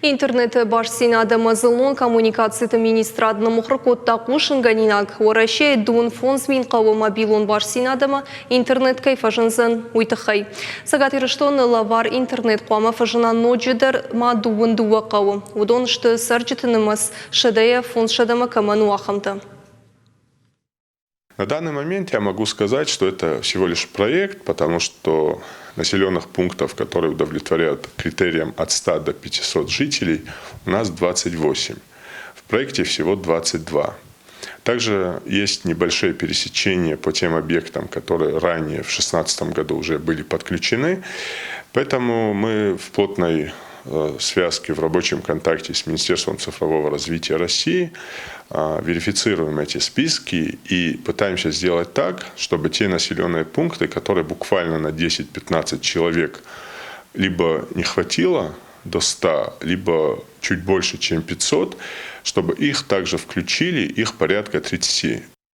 Интернет баш сенада мазылон коммуникацияты министрадны мухракотта кушынганинак. Ораше дун фонзмин кавы мобилон баш сенадама интернет кайфажынзын уйтыхай. Сагат ирыштон лавар интернет куама фажына ноджидер ма дуын дуа кавы. Удон шты сарджитынымыз шадая фонз шадама каману ахамта. На данный момент я могу сказать, что это всего лишь проект, потому что населенных пунктов, которые удовлетворяют критериям от 100 до 500 жителей, у нас 28. В проекте всего 22. Также есть небольшие пересечения по тем объектам, которые ранее в 2016 году уже были подключены. Поэтому мы в плотной связке, в рабочем контакте с Министерством цифрового развития России верифицируем эти списки и пытаемся сделать так, чтобы те населенные пункты, которые буквально на 10-15 человек либо не хватило до 100, либо чуть больше, чем 500, чтобы их также включили, их порядка 30.